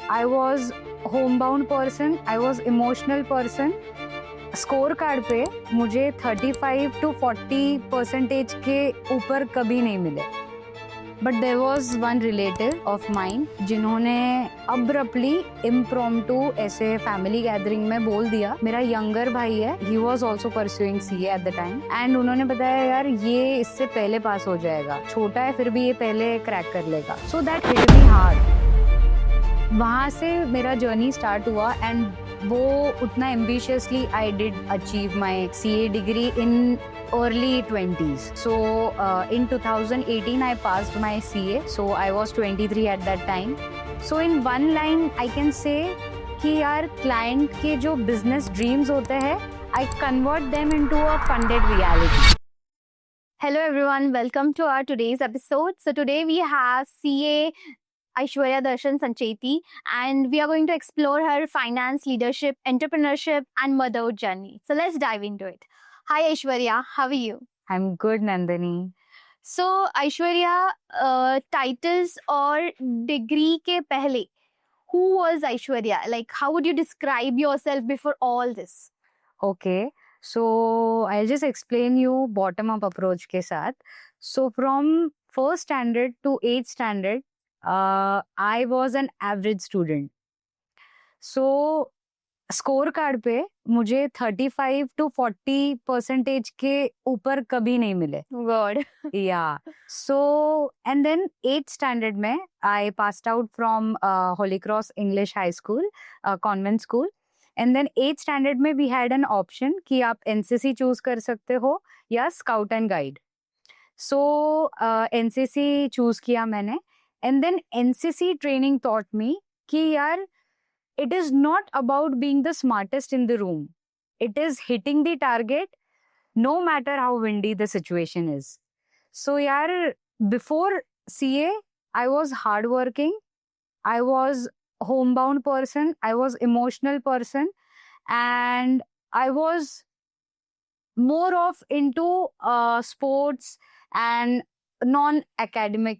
I was homebound person, I was emotional person. Score card पे मुझे 35 to 40% के ऊपर कभी नहीं मिले. But there was one relative of mine जिन्होंने अब्रप्टली इम्प्रॉम्प्टू ऐसे फैमिली गैदरिंग में बोल दिया, मेरा यंगर भाई है, he was also pursuing CA at the time, and उन्होंने बताया यार ये इससे पहले पास हो जाएगा, छोटा है फिर भी ये पहले क्रैक कर लेगा. So that hit me hard. वहाँ से मेरा जर्नी स्टार्ट हुआ एंड वो उतना ambitiously I did achieve my CA degree in early 20s. So in 2018 I passed my CA. So I was 23 at that time. So in one line I can say कि यार client के जो business dreams होते हैं, I convert them into a funded reality. Hello everyone, welcome to our today's episode. So today we have CA Aishwarya Darshan Sancheti, and we are going to explore her finance, leadership, entrepreneurship, and motherhood journey. So let's dive into it. Hi Aishwarya, how are you? I'm good, Nandini. So Aishwarya, titles or degree ke pehle, who was Aishwarya? Like, how would you describe yourself before all this? Okay, so I'll just explain you bottom up approach के साथ. So from first standard to 8th standard, I was an average student. So score card पे मुझे 35 to 40% के ऊपर कभी नहीं मिले. God. Yeah. So and then 8th standard में I passed out from Holy Cross English High School, convent school. And then 8th standard में we had an option कि आप NCC choose कर सकते हो या Scout and Guide. So NCC choose किया मैंने. And then NCC training taught me कि यार it is not about being the smartest in the room. It is hitting the target no matter how windy the situation is. So yaar, before CA, I was hardworking. I was homebound person. I was emotional person. And I was more of into sports and non-academic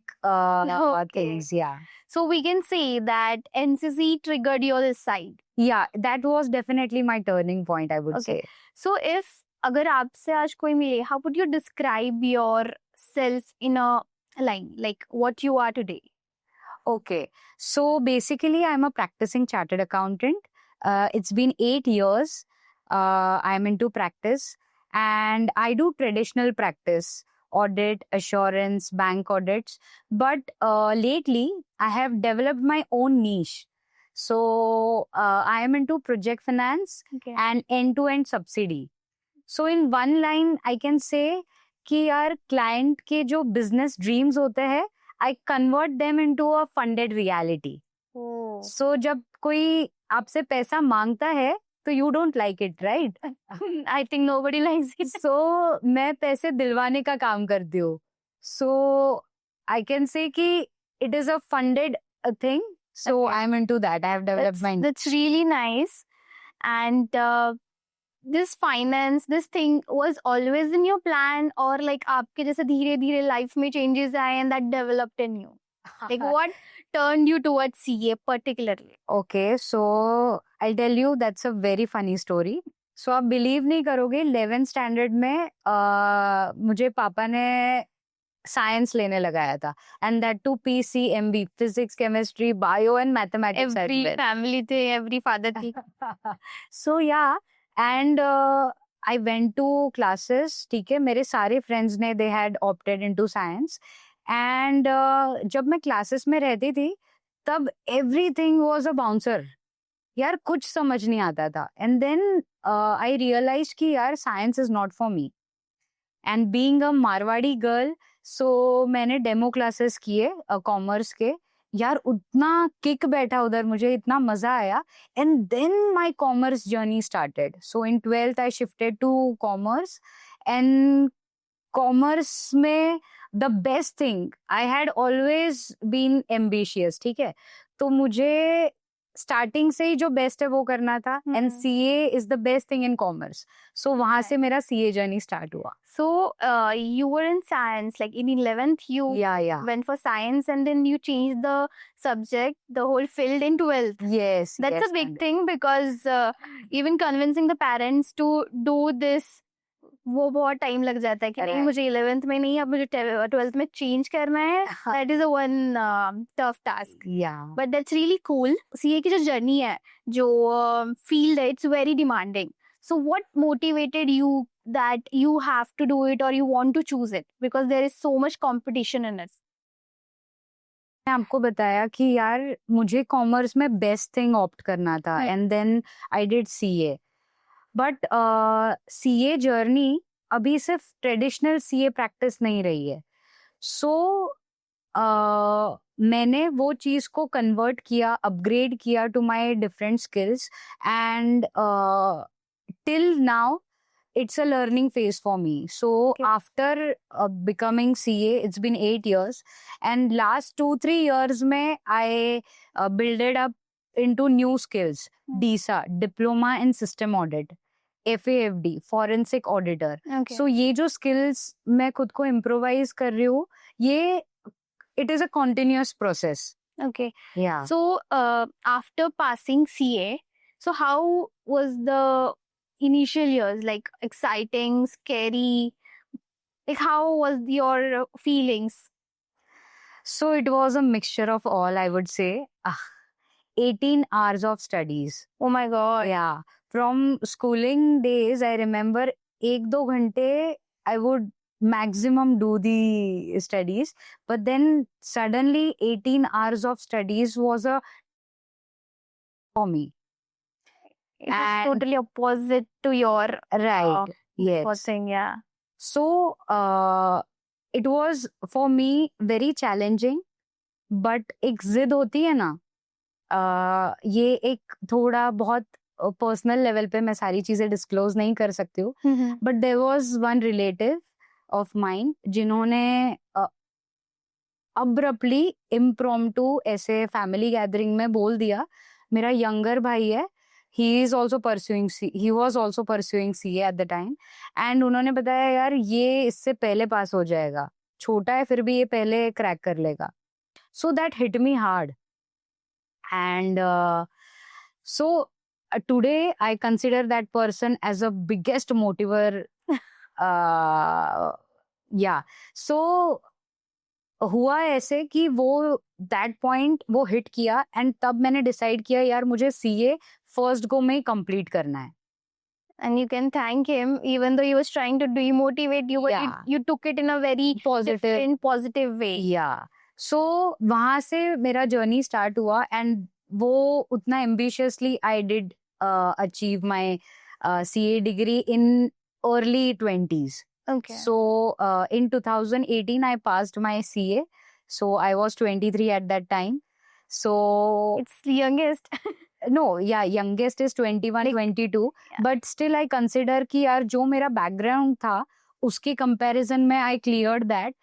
things. Yeah. So we can say that NCC triggered your this side. Yeah, that was definitely my turning point, I would say. So if अगर आपसे आज कोई मिले, how would you describe yourself in a line, like what you are today? Okay, so basically I'm a practicing chartered accountant. It's been 8 years. I'm into practice and I do traditional practice, audit, assurance, bank audits. But lately I have developed my own niche. So I am into project finance and end-to-end subsidy. So in one line I can say कि यार client के जो business dreams होते हैं, I convert them into a funded reality. Oh. So जब कोई आपसे पैसा मांगता है तो you don't like it, right? I think nobody likes it. So मैं पैसे दिलवाने का काम करती हूँ. So I can say कि it is a funded thing. So I'm into that. I have developed my. That's really nice. And this finance, this thing was always in your plan, or like आपके जैसे धीरे धीरे life में changes आए and that developed in you? Like what turned you towards CA particularly? Okay, so I'll tell you that's a very funny story. So आप believe नहीं करोगे 11th standard में मुझे पापा ने साइंस लेने लगाया था, and that too PCMB, physics, chemistry, bio and mathematics. Every family थे, every father थी. So yeah, and I went to classes. ठीक है, मेरे सारे friends ने they had opted into science. And जब मैं classes में रहती थी तब everything was a bouncer. यार कुछ समझ नहीं आता था. And then I realized कि यार science is not for me. And being a Marwari girl, so मैंने डेमो क्लासेस किए कॉमर्स के. यार उतना किक बैठा उधर, मुझे इतना मजा आया. And then my commerce journey started. So in 12th I shifted to commerce. And commerce में the best thing, I had always been ambitious. ठीक है, तो मुझे स्टार्टिंग से ही जो बेस्ट है वो करना था, and CA is the best thing in commerce, so वहां से मेरा सीए जर्नी स्टार्ट हुआ. So you were in science, like in 11th you Yeah. went for science, and then you changed the subject, the whole field in 12th. Yes. That's yes, a big and- thing, because even convincing the parents to do this, वो बहुत time लग जाता है कि नहीं Right. मुझे 11th में नहीं, अब मुझे 12th में चेंज करना है. That is a one tough task. Yeah. But that's really cool. CA की जो जर्नी है, जो फील्ड है, it's very demanding. So what motivated you that you have to do it or you want to choose it? Because there is so much competition in it. मैं आपको बताया कि यार मुझे कॉमर्स में बेस्ट थिंग ऑप्ट करना था, and then I did CA. But CA journey अभी सिर्फ ट्रेडिशनल सीए प्रैक्टिस नहीं रही है. सो मैंने वो चीज को कन्वर्ट किया, अपग्रेड किया to my different skills, and till now it's a learning phase for me. So after becoming CA, it's been 8 years, and last 2-3 years mein I builded up into new skills. DISA, Diploma in System Audit, FAFD, Forensic Auditor. So ये जो skills मैं खुद को improvise कर रही हूँ, ये it is a continuous process. Okay. Yeah. So after passing CA, so how was the initial years? Like exciting, scary? Like how was your feelings? So it was a mixture of all, I would say. 18 hours of studies. Oh my God. Yeah. From schooling days, I remember 1-2 घंटे I would maximum do the studies. But then suddenly 18 hours of studies was a for me. It was And- totally opposite to your Right. Yes. thing, yeah. So it was for me very challenging, but एक जिद होती है ना, ये एक थोड़ा बहुत personal level पे मैं सारी चीजें डिस्क्लोज नहीं कर सकती हूँ, but there was one relative of mine जिन्होंने अब्रप्टली इम्प्रॉम्प्टू ऐसे फैमिली गैदरिंग में बोल दिया, मेरा यंगर भाई है, he was also pursuing CA at the time, and उन्होंने बताया यार ये इससे पहले पास हो जाएगा, छोटा है फिर भी ये पहले क्रैक कर लेगा. So that hit me hard, and so today I consider that person as a biggest motivator. Yeah. So हुआ ऐसे कि वो दैट पॉइंट वो हिट किया, एंड तब मैंने डिसाइड किया यार मुझे सीए फर्स्ट गो में ही कंप्लीट करना है. And you can thank him, even though he was trying to demotivate you, but Yeah. you took it in a very Positive. positive way. या सो वहां से मेरा जर्नी स्टार्ट हुआ, एंड वो उतना ambitiously I did achieve my CA degree in early 20s. Okay. So in 2018 I passed my CA, so I was 23 at that time. So It's the youngest. no, yeah, youngest is 21, 22, Yeah. but still I consider कि यार जो मेरा background था उसके comparison में I cleared that.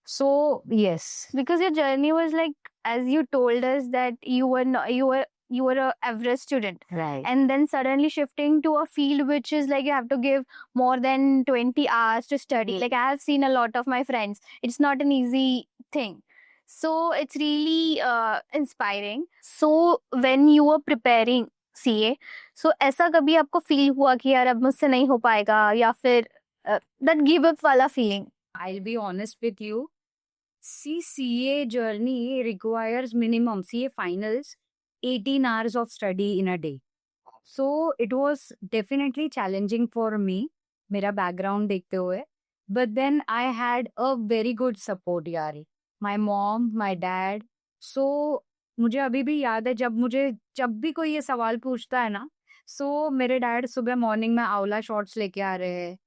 So yes. Because your journey was like, as you told us, that you were a average student, Right. and then suddenly shifting to a field which is like you have to give more than 20 hours to study. Like I have seen a lot of my friends. It's not an easy thing. So it's really inspiring. So when you were preparing CA, so ऐसा कभी आपको feel हुआ कि यार अब मुझसे नहीं हो पाएगा, या फिर that give up वाला feeling? I'll be honest with you. See, CA journey requires minimum CA finals 18 hours of study in a day. So it was definitely challenging for me, मेरा background देखते हुए. But then I had a very good support यार. My mom, my dad. So मुझे अभी भी याद है जब भी कोई ये सवाल पूछता है ना, so मेरे डैड सुबह मॉर्निंग में आंवला शॉर्ट्स लेके आ रहे हैं.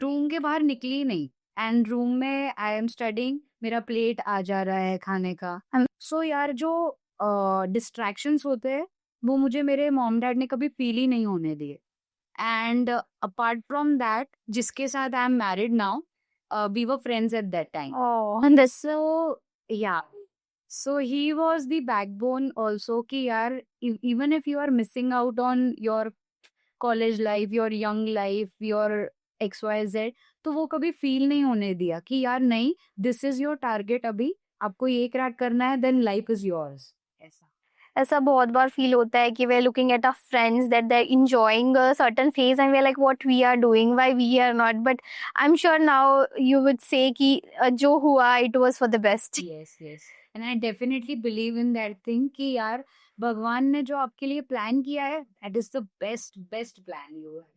रूम के बाहर निकली नहीं, एंड रूम में आई एम स्टडिंग, मेरा प्लेट आ जा रहा है खाने का. सो यार जो डिस्ट्रैक्शंस होते हैं वो मुझे मेरे मॉम डैड ने कभी फील ही नहीं होने दिए. एंड अपार्ट फ्रॉम दैट, जिसके साथ I am married now, we were friends at that time. Oh, and that's So yeah, So he was the backbone also कि यार even if you are missing out on your college life, your young life, your XYZ, तो वो कभी feel नहीं होने दिया कि यार नहीं, this is your target अभी, आपको ये क्रैक करना है, then life is yours. ऐसा ऐसा बहुत बार फील होता है कि we are looking at our friends that they are enjoying a certain phase and we are like what we are doing why we are not, but I am sure now you would say कि जो हुआ it was for the best. yes yes and I definitely believe in that thing कि यार भगवान ने जो आपके लिए प्लान किया है that is the best plan you have.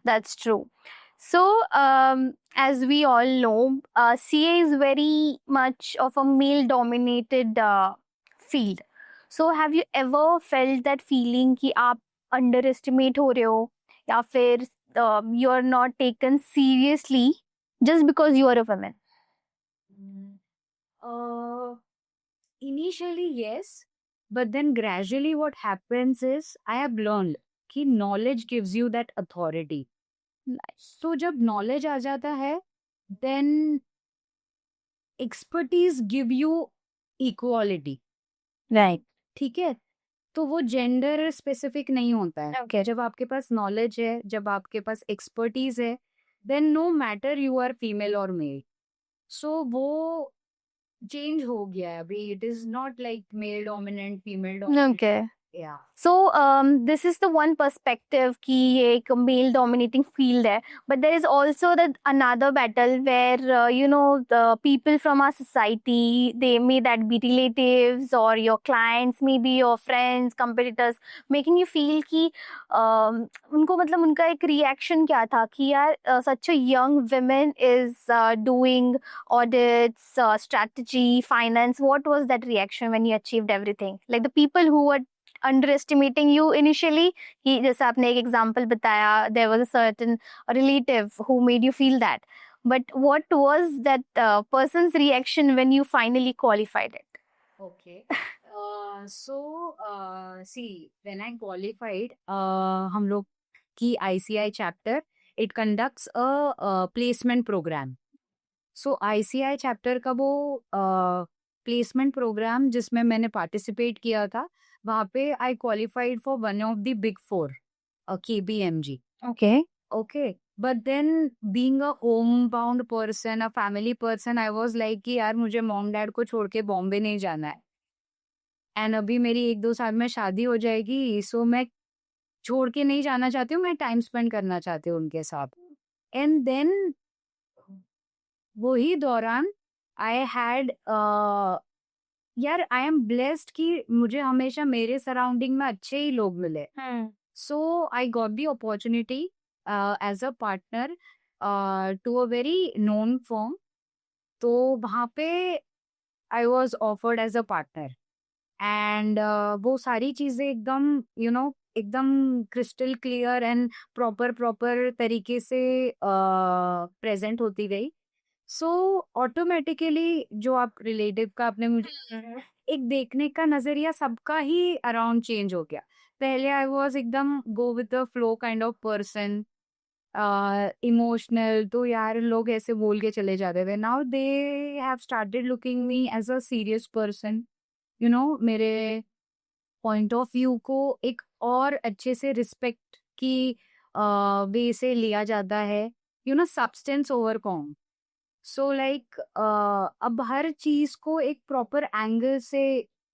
That's true. So, as we all know, CA is very much of a male-dominated field. So, have you ever felt that feeling कि आप underestimate हो रहे हो या फिर you are not taken seriously just because you are a woman? Initially yes, but then gradually what happens is I have learned कि knowledge gives you that authority. So जब knowledge आ जाता है then expertise give you equality. Right. ठीक है, तो वो gender specific नहीं होता है. Okay. जब आपके पास नॉलेज है, जब आपके पास एक्सपर्टीज है, then no matter you are female और मेल. सो वो चेंज हो गया है अभी. It is not like male dominant female dominant. Okay. या So, this is the one perspective कि ये एक male dominating field है, but there is also the another battle where you know the people from our society, they may that be relatives or your clients, maybe your friends, competitors, making you feel कि उनको मतलब उनका एक reaction क्या था कि यार such a young woman is doing audits, strategy, finance. What was that reaction when you achieved everything? Like the people who were underestimating you initially, कि जैसे आपने एक example बताया, there was a certain relative who made you feel that, but what was that person's reaction when you finally qualified it? Okay. See, when I qualified, हम लोग की ICI chapter, it conducts a placement program. So ICI chapter का वो placement program जिसमें मैंने participate किया था, वहाँ पे I qualified for one of the big four, KBMG. Okay. Okay. But then being a homebound person, a family person, I was like कि यार मुझे मॉम डैड को छोड़ के बॉम्बे नहीं जाना है. एंड अभी मेरी 1-2 साल में शादी हो जाएगी, सो मैं छोड़ के नहीं जाना चाहती हूँ, मैं टाइम स्पेंड करना चाहती हूँ उनके साथ. एंड देन वही दौरान आई हैड यार आई एम ब्लेस्ड कि मुझे हमेशा मेरे सराउंडिंग में अच्छे ही लोग मिले. So I got the opportunity as a partner to a very known firm. तो वहाँ पे I was offered as a partner and वो सारी चीजें एकदम एकदम क्रिस्टल क्लियर एंड प्रॉपर तरीके से प्रेजेंट होती गई. सो ऑटोमेटिकली जो आप रिलेटिव का आपने मुझे एक देखने का नजरिया सबका ही अराउंड चेंज हो गया. पहले आई वॉज एकदम go with the flow kind of person, emotional, तो यार लोग ऐसे बोल के चले जाते थे. Now they have started looking me as a serious person. मेरे पॉइंट ऑफ व्यू को एक और अच्छे से रिस्पेक्ट की वे से लिया जाता है. Substance over com. So like अब हर चीज को एक प्रॉपर एंगल से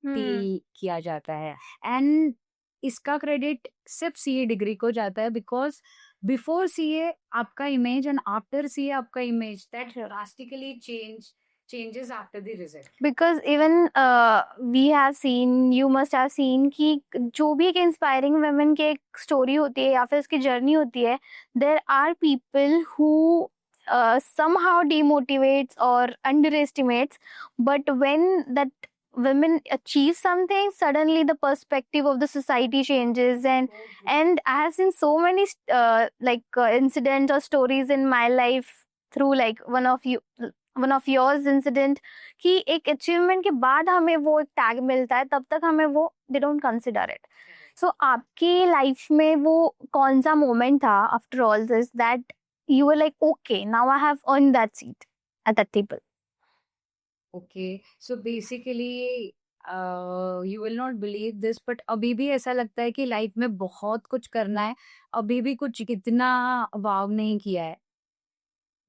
डील किया जाता है. एंड इसका क्रेडिट सिर्फ सीए डिग्री को जाता है बिकॉज बिफोर सीए आपका इमेज एंड आफ्टर सीए आपका image that drastically changes after the result. Because even we have seen, you must have seen कि जो भी एक inspiring women की एक story होती है या फिर उसकी journey होती है, there are people who somehow demotivates or underestimates, but when that women achieve something, suddenly the perspective of the society changes. And I have seen so many incidents or stories in my life through like one of yours incident कि एक achievement के बाद हमें वो एक tag मिलता है, तब तक हमें वो they don't consider it. So आपकी life में वो कौन सा moment था after all this that you were like, okay, now I have earned that seat at that table? Okay, so basically you will not believe this, but अभी भी ऐसा लगता है कि लाइफ में बहुत कुछ करना है, अभी भी कुछ इतना वाव नहीं किया है।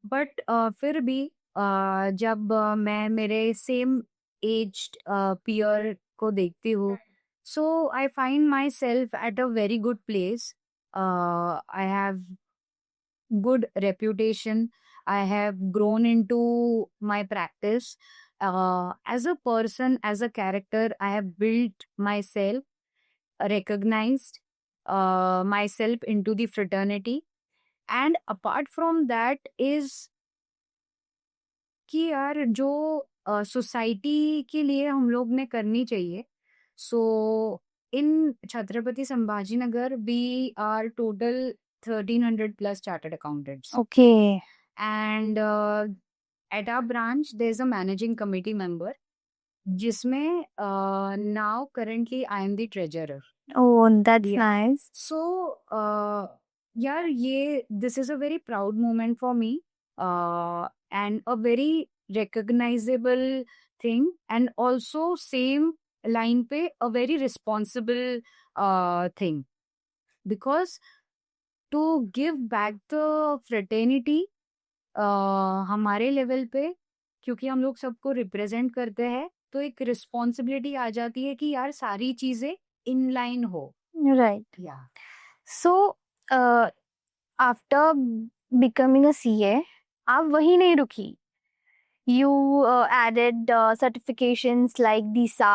बट फिर भी जब मैं मेरे सेम एज्ड पीयर को देखती हूँ, so I find myself at a very good place. I have good reputation. I have grown into my practice. As a person, as a character, I have built myself, recognized myself into the fraternity. And apart from that is कि यार जो society के लिए हम लोग ने करनी चाहिए। So in Chhatrapati Sambhaji Nagar we are total 1300 plus chartered accountants, Okay. And at our branch there's a managing committee member जिसमें now currently I am the treasurer. Oh, that's Yeah. nice. So यार ये this is a very proud moment for me, and a very recognizable thing, and also same line पे a very responsible thing, because to give back the fraternity हमारे level पे, क्योंकि हम लोग सबको represent करते हैं, तो एक रिस्पॉन्सिबिलिटी आ जाती है कि यार सारी चीजें इन लाइन हो। Right. या So, uh, after becoming a CA, आप वहीं नहीं रुकी. You added certifications like DISA,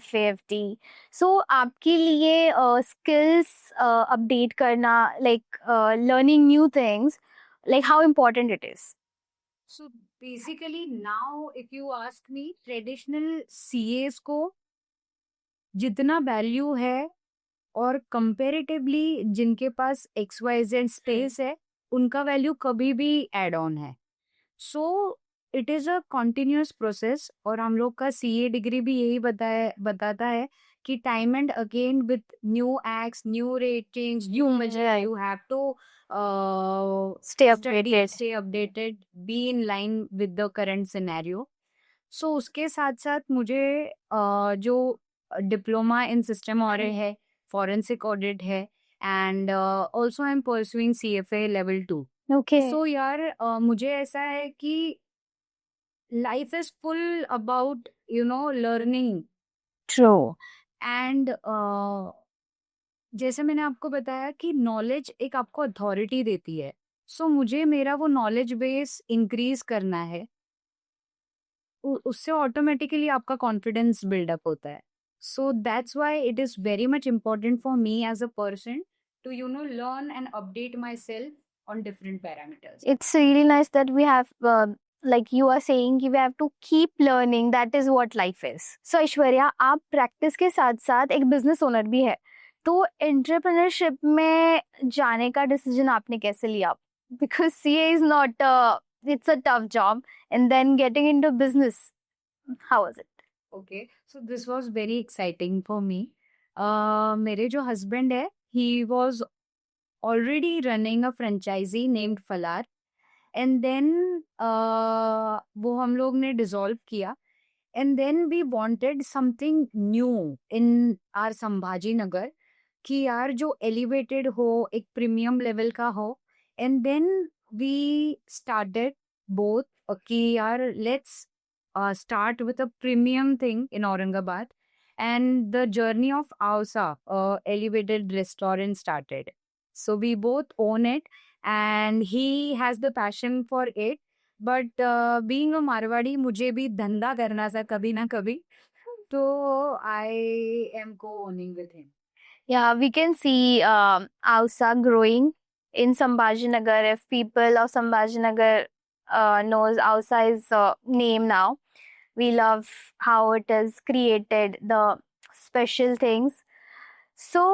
FAFD. So, आपके लिए skills update करना, like learning new things, like how important it is. So basically now if you ask me, traditional CS को जितना value है और कंपेरेटिवली जिनके पास XYZ स्पेस है, उनका वैल्यू कभी भी एड ऑन है। सो it is a continuous process, और हम लोग का सीए डिग्री भी यही बताता है कि time and again with new acts, new ratings, new major, you have to Stay updated. stay updated, be in line with the current scenario. सो उसके साथ साथ मुझे जो डिप्लोमा इन सिस्टम ऑडिट है, फॉरेंसिक ऑडिट है, and also I am pursuing CFA level 2। Okay. सो यार मुझे ऐसा है कि life is full about learning, True. And जैसे मैंने आपको बताया कि नॉलेज एक आपको अथॉरिटी देती है। सो मुझे मेरा वो नॉलेज बेस इंक्रीज करना है, उससे ऑटोमेटिकली आपका कॉन्फिडेंस बिल्डअप होता है। So that's why it is very much important for me as a person to learn and update myself on different parameters. It's really nice that we have, like you are saying, कि we have to keep learning. That is what life is. So Aishwarya, आप practice के साथ साथ एक business owner भी है, तो entrepreneurship में जाने का डिसीजन आपने कैसे लिया? Because CA is not, it's a tough job, and then getting into business, how was it? Okay, so this was very exciting for me. मेरे जो हस्बैंड है, he was already running a franchise named Falar, and then वो हम लोग ने dissolve किया, and then we wanted something new in our Sambhaji Nagar, कि यार जो एलिवेटेड हो, एक प्रीमियम लेवल का हो, and then we started both कि यार let's start with a premium thing in Aurangabad, and the journey of Ausa, elevated restaurant, started. So we both own it, and he has the passion for it. But being a Marwadi, मुझे भी धंधा करना था कभी ना कभी, तो I am co-owning with him. Yeah, we can see Ausa growing in Sambhajinagar. If people of Sambhajinagar knows Ausa's name now, we love how it is created, the special things. So,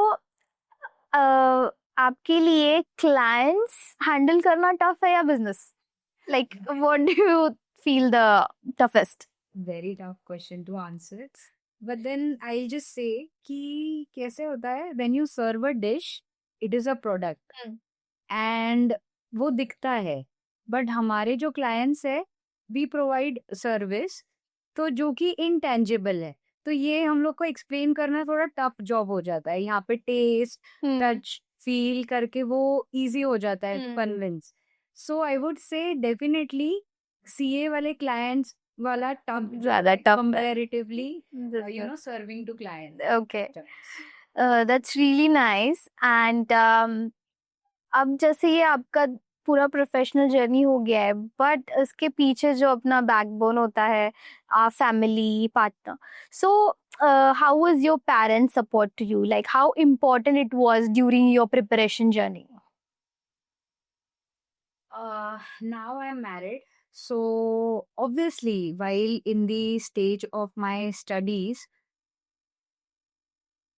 आपके लिए clients handle करना tough है या business? Like, what do you feel the toughest? Very tough question to answer. But then I'll just say कि कैसे होता है, when you serve a dish, it is a product, and वो दिखता है, but हमारे जो clients है, we provide service तो जो कि इनटेंजिबल है, तो ये हम लोग को एक्सप्लेन करना थोड़ा टफ जॉब हो जाता है। यहाँ पे टेस्ट, टच, फील करके वो इजी हो जाता है convince. So I would say definitely CA वाले क्लाइंट्स वाला टफ, ज़्यादा टफ है। Comparatively serving to client. Okay. That's really nice. And अब जैसे ये आपका पूरा प्रोफेशनल जर्नी हो गया है, बट इसके पीछे जो अपना बैकबोन होता है, family, partner, so how was your parents support to you, like how important it was during your preparation journey? Now I'm married. So obviously, while in the stage of my studies,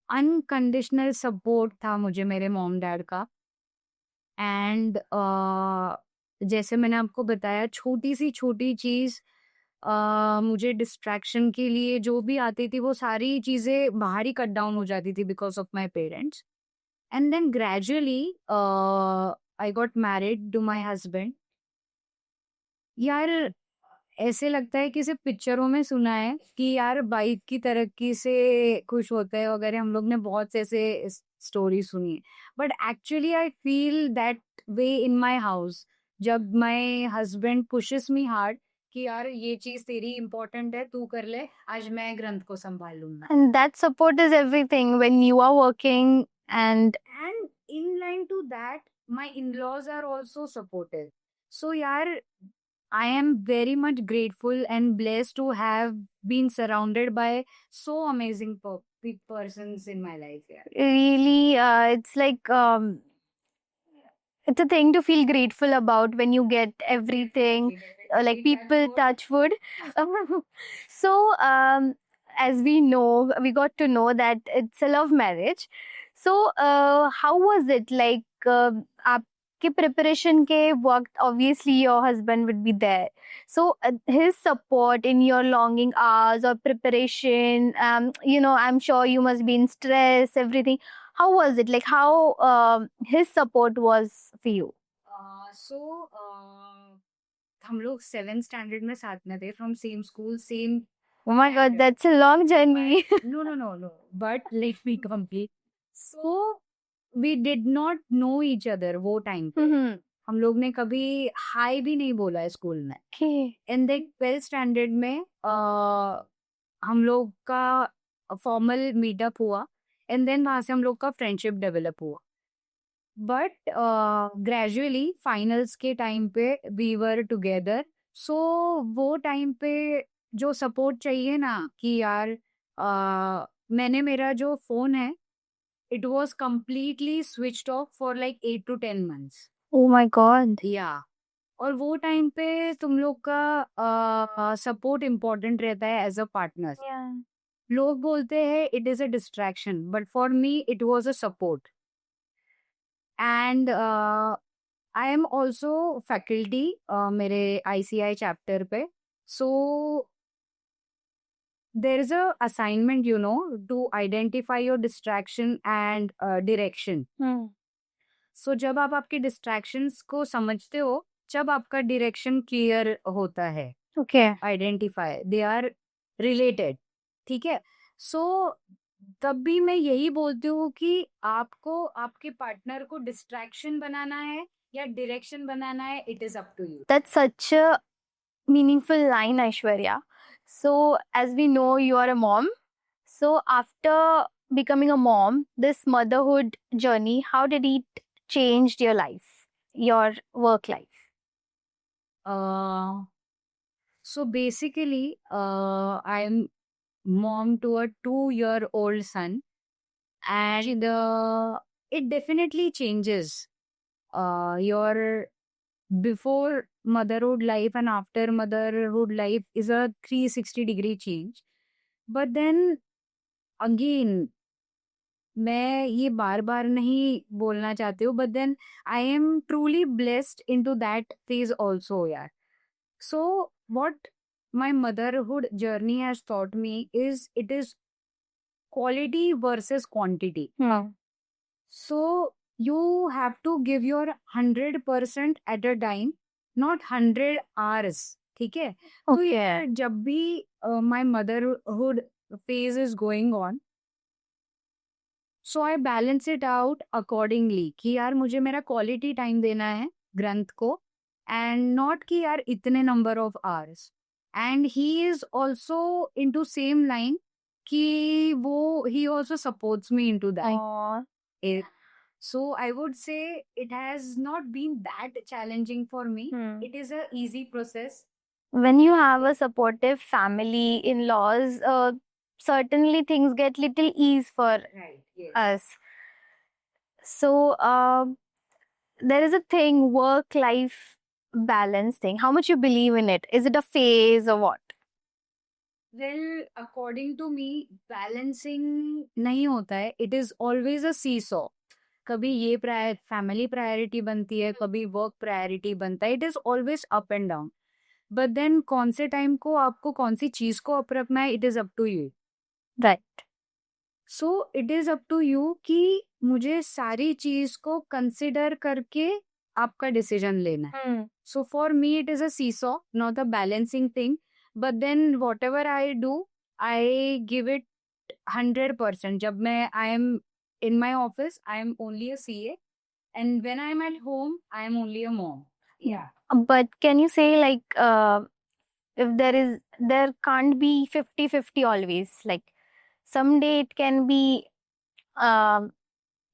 unconditional support था मुझे मेरे mom dad का। And जैसे मैंने आपको बताया, छोटी सी छोटी चीज मुझे डिस्ट्रैक्शन के लिए जो भी आती थी वो सारी चीजें बाहर ही कट डाउन हो जाती थी because of my parents. And then gradually I got married to my husband. यार ऐसे लगता है कि सिर्फ पिक्चरों में सुना है कि यार बाइक की तरक्की से खुश होते हैं वगैरह, हम लोग ने बहुत से ऐसे स्टोरी सुनी है। But actually I feel that way in my house जब my husband pushes me hard कि यार ये चीज तेरी इम्पोर्टेंट है, तू कर ले, आज मैं ग्रंथ को संभाल लूंगा। And that support is everything when you are working. And in line to that, my in-laws are also supportive. So yaar, I am very much grateful and blessed to have been surrounded by so amazing persons in my life. Yeah. really, it's like it's a thing to feel grateful about when you get everything, like people touch wood. So as we know, we got to know that it's a love marriage. So how was it like? आपके preparation के वक्त obviously your husband would be there, so his support in your longing hours or preparation, I'm sure you must be in stress, everything. How was it? Like how his support was for you? So हम लोग 7th standard में साथ में थे, from same school, same. Oh my God, that's a long journey. No. But let me complete. So we did not know each other वो time पे। हम लोग ने कभी हाय भी नहीं बोला है स्कूल में। Okay. In the 12th standard में हम लोग का फॉर्मल मीटअप हुआ एंड देन वहां से हम लोग का फ्रेंडशिप डेवलप हुआ। बट ग्रेजुअली फाइनल्स के टाइम पे वी वर टुगेदर। सो वो टाइम पे जो सपोर्ट चाहिए ना कि यार मैंने मेरा जो फोन है it was completely switched off for like 8 to 10 months। Oh my God. या और वो टाइम पे तुम लोग का सपोर्ट इम्पोर्टेंट रहता है एज अ पार्टनर। Yeah. लोग बोलते हैं it is a distraction, but for me it was a support. And I am also faculty मेरे ICI चैप्टर पे। So there is a assignment to identify your distraction and direction. So जब आप आपके distractions को समझते हो, जब आपका डायरेक्शन क्लियर होता है, Okay. Identify, they are related. ठीक है। सो तब भी मैं यही बोलती हूँ कि आपको आपके पार्टनर को डिस्ट्रैक्शन बनाना है या डायरेक्शन बनाना है, it is up to you. That's such a meaningful line, Aishwarya. So, as we know, you are a mom. So, after becoming a mom, this motherhood journey, how did it changed your life, your work life? So basically, I am mom to a 2-year-old son, and it definitely changes your before motherhood life and after motherhood life is a 360-degree change. But then again, मैं ये बार बार नहीं बोलना चाहती हूँ, but then I am truly blessed into that phase also यार। So what my motherhood journey has taught me is it is quality versus quantity. So you have to give your 100% at a time, not 100 hours. ठीक है? तो Okay. यार जब भी my motherhood phase is going on, so I balance it out accordingly कि यार मुझे मेरा क्वालिटी टाइम देना है ग्रंथ को, एंड नॉट कि यार इतने number of hours. And he is also into same line कि वो he also supports me into that. Aw. So I would say it has not been that challenging for me. It is a easy process. When you have a supportive family, in-laws, certainly things get little ease for Right. Yes. us. So there is a thing, work-life balance thing. How much you believe in it? Is it a phase or what? Well, according to me, balancing नहीं होता है. It is always a seesaw. कभी ये family priority बनती है, कभी work priority बनता है. It is always up and down. But then कौन से टाइम को आपको कौन सी चीज को अप रखना है, it is up to you. Right. So it is up to you कि मुझे सारी चीज को कंसिडर करके आपका डिसीजन लेना है. So for me, it is a seesaw, not a balancing thing. But then whatever I do, I give it 100%. जब मैं I am in my office, I am only a CA. And when I am at home, I am only a mom. Yeah. But can you say like if there can't be 50-50 always, like someday it can be um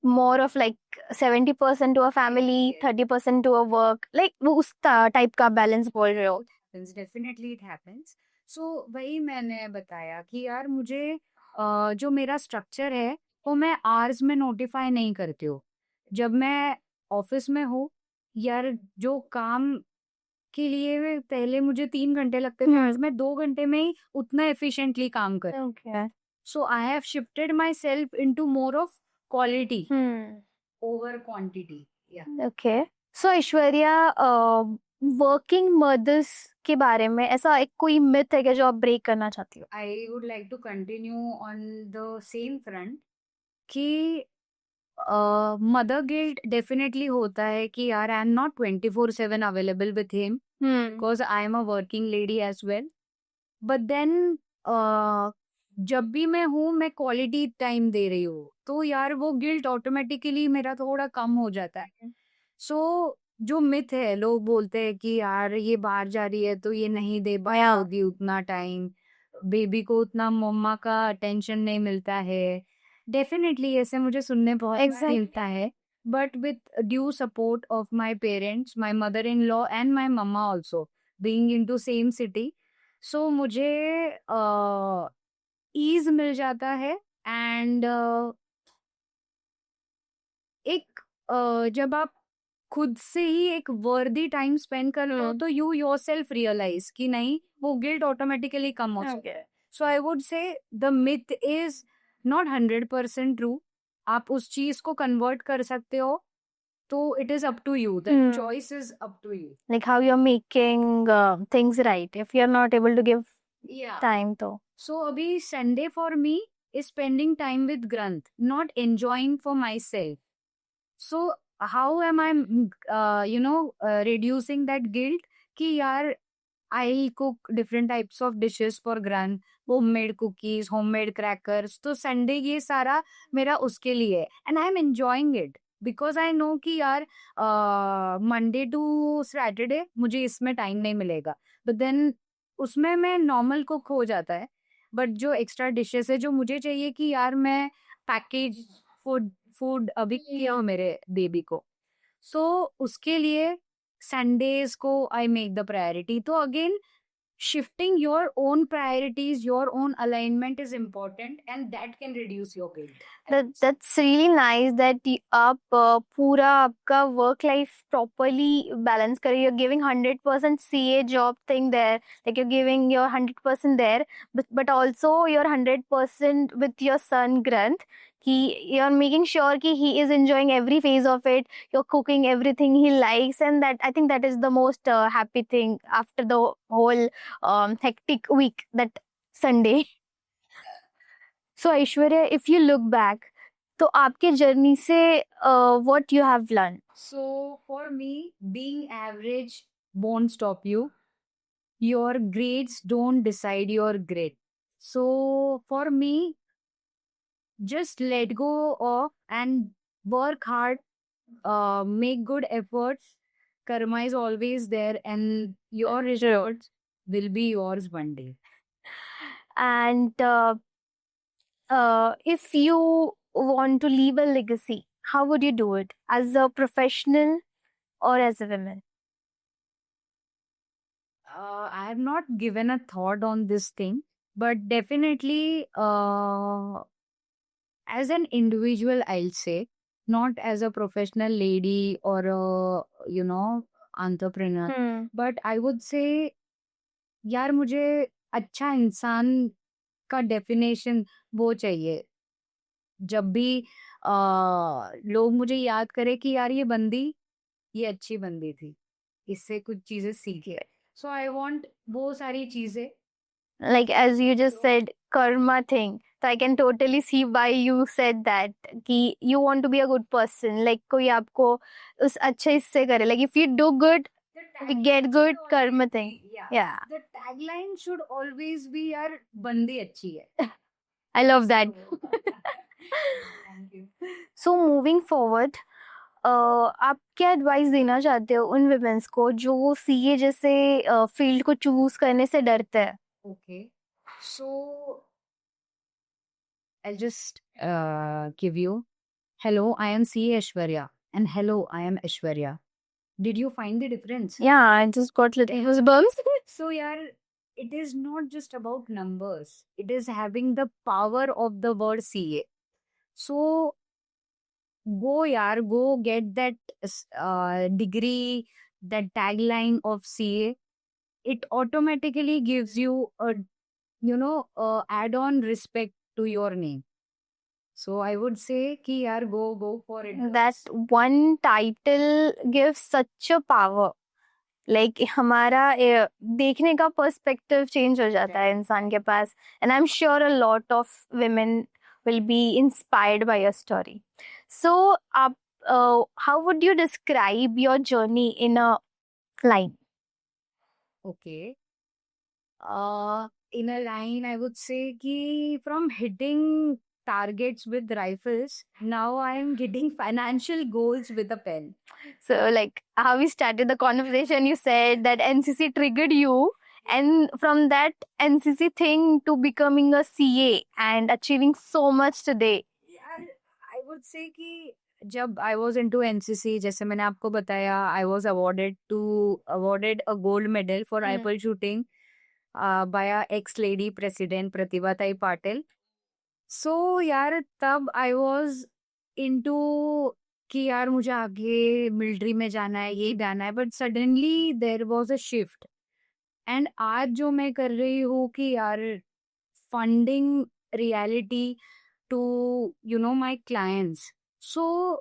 more of like 70% to a family, Yes. 30% to a work, like वो उस type का balance बोल रहे हो? Happens, definitely it happens. So वही मैंने बताया कि यार मुझे जो मेरा स्ट्रक्चर है वो मैं आवर्स में नोटिफाई नहीं करती हूँ. जब मैं ऑफिस में हूँ, यार जो काम के लिए पहले मुझे 3 घंटे लगते थे, आज मैं 2 घंटे में ही उतना एफिशिएंटली काम कर. Okay. So I have shifted myself into more of quality over quantity. Yeah. Okay. So Aishwarya, working mothers के बारे में ऐसा एक कोई मिथ है क्या जो आप ब्रेक करना चाहती हो? I would like to continue on the same front कि मदर गिल्ट डेफिनेटली होता है कि यार I am not 24/7 available with him because I am a working lady as well. But then जब भी मैं हूँ, मैं क्वालिटी टाइम दे रही हूँ, तो यार वो गिल्ट ऑटोमेटिकली मेरा थोड़ा कम हो जाता है. सो जो मिथ है, लोग बोलते हैं कि यार ये बाहर जा रही है तो ये नहीं दे पाया होगी उतना टाइम, बेबी को उतना मम्मा का अटेंशन नहीं मिलता है. डेफिनेटली ऐसे मुझे सुनने बहुत Exactly. मिलता है. But with due support of my parents, my mother in law and my mamma also being in to same city, so मुझे ईज मिल जाता है. एंड एक जब आप खुद से ही एक वर्दी टाइम स्पेंड कर रहे हो, तो यू योरसेल्फ रियलाइज कि नहीं, वो गिल्ट ऑटोमेटिकली कम हो जाता है. So I would say the myth is not 100% true. आप उस चीज को कन्वर्ट कर सकते हो, तो it is up to you. The choice is up to you. Like how you're making things right. If you're not able to give Yeah. time, तो So अभी Sunday for me is spending time with Granth, not enjoying for myself. So how am I, reducing that guilt? कि यार I cook different types of dishes for Granth, homemade cookies, homemade crackers. तो Sunday ये सारा मेरा उसके लिए है, and I am enjoying it because I know कि यार Monday to Saturday मुझे इसमें टाइम नहीं मिलेगा. But then उसमें मैं नॉर्मल कुक हो जाता है. बट जो एक्स्ट्रा डिशेस है जो मुझे चाहिए कि यार मैं पैकेज फूड अभी किया हूँ मेरे बेबी को, सो उसके लिए संडेज को आई मेक द प्रायोरिटी. तो again shifting your own priorities, your own alignment is important, and that can reduce your guilt. that's really nice that आप पूरा आपका work life properly balance करिए. You're giving 100% CA job thing there, like you're giving your 100% there, but also your 100% with your son Granth. You're making sure he is enjoying every phase of it. You're cooking everything he likes, and that I think that is the most happy thing after the whole hectic week, that Sunday. So Aishwarya, if you look back, तो आपके journey से what you have learned? So for me, being average won't stop you. your grades don't decide your grit. So for me, just let go of and work hard, make good efforts. Karma is always there, and your results will be yours one day. And if you want to leave a legacy, how would you do it? As a professional or as a woman? I have not given a thought on this thing, but definitely, as an individual, I'll say, not as a professional lady or a, entrepreneur, but I would say, यार मुझे अच्छा इंसान का definition वो चाहिए जब भी लोग मुझे याद करे कि यार ये अच्छी बंदी थी, इससे कुछ चीजें सीखे. सो आई वांट वो सारी चीजें. Like as you just said, karma thing. So I can totally see why you said that. कि you want to be a good person. Like कोई आपको उस अच्छे हिस्से करे. Like if you do good, we get good karma thing. Yeah. The tagline should always be यार बंदी अच्छी है. I love that. Thank you. So moving forward, आप क्या एडवाइस देना चाहते हो उन वुमेन्स को जो सीए जैसे फील्ड को चूज करने से डरते हैं? Okay. So I'll just give you. Hello, I am C. Aishwarya. And hello, I am Aishwarya. Did you find the difference? Yeah, I just got little goosebumps. So, yaar, it is not just about numbers. It is having the power of the word CA. So, go get that degree, that tagline of CA. It automatically gives you a, add-on respect to your name. So I would say कि यार go for it. That one title gives such a power. Like हमारा देखने का perspective change हो जाता है इंसान के पास. And I'm sure a lot of women will be inspired by your story. So how would you describe your journey in a line? Okay. In a line, I would say कि from hitting targets with rifles, now I am getting financial goals with a pen. So like how we started the conversation, you said that NCC triggered you, and from that NCC thing to becoming a CA and achieving so much today. यार, I would say कि जब I was into NCC, जैसे मैंने आपको बताया, I was awarded a gold medal for rifle shooting by a ex-lady president Pratibha Tai Patil. So यार तब I was into कि यार मुझे आगे मिलिट्री में जाना है, ये जाना है, but suddenly there was a shift. And आज जो मैं कर रही हूँ कि यार funding reality to my clients. So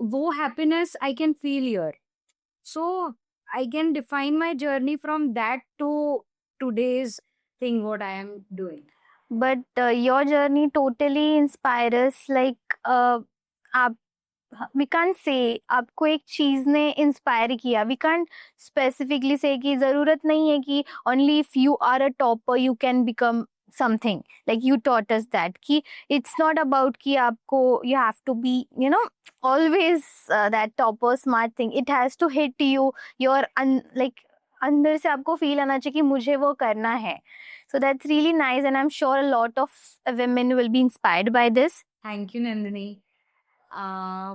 wo happiness I can feel here. So I can define my journey from that to today's thing what I am doing. But your journey totally inspires. Like आप we can't say आपको एक चीज ने inspire किया. We can't specifically say कि जरूरत नहीं है कि only if you are a topper you can become something. Like you taught us that कि it's not about कि आपको you have to be always that topper smart thing. It has to hit you your like अंदर से आपको feel आना चाहिए कि मुझे वो करना है. So that's really nice, and I'm sure a lot of women will be inspired by this. Thank you, Nandini,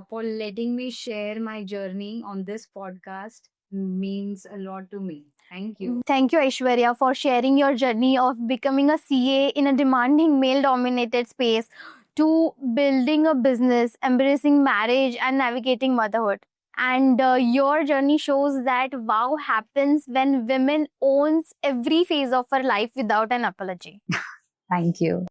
for letting me share my journey on this podcast. Means a lot to me. Thank you. Thank you, Aishwarya, for sharing your journey of becoming a CA in a demanding male-dominated space to building a business, embracing marriage, and navigating motherhood. And your journey shows that wow happens when women owns every phase of her life without an apology. Thank you.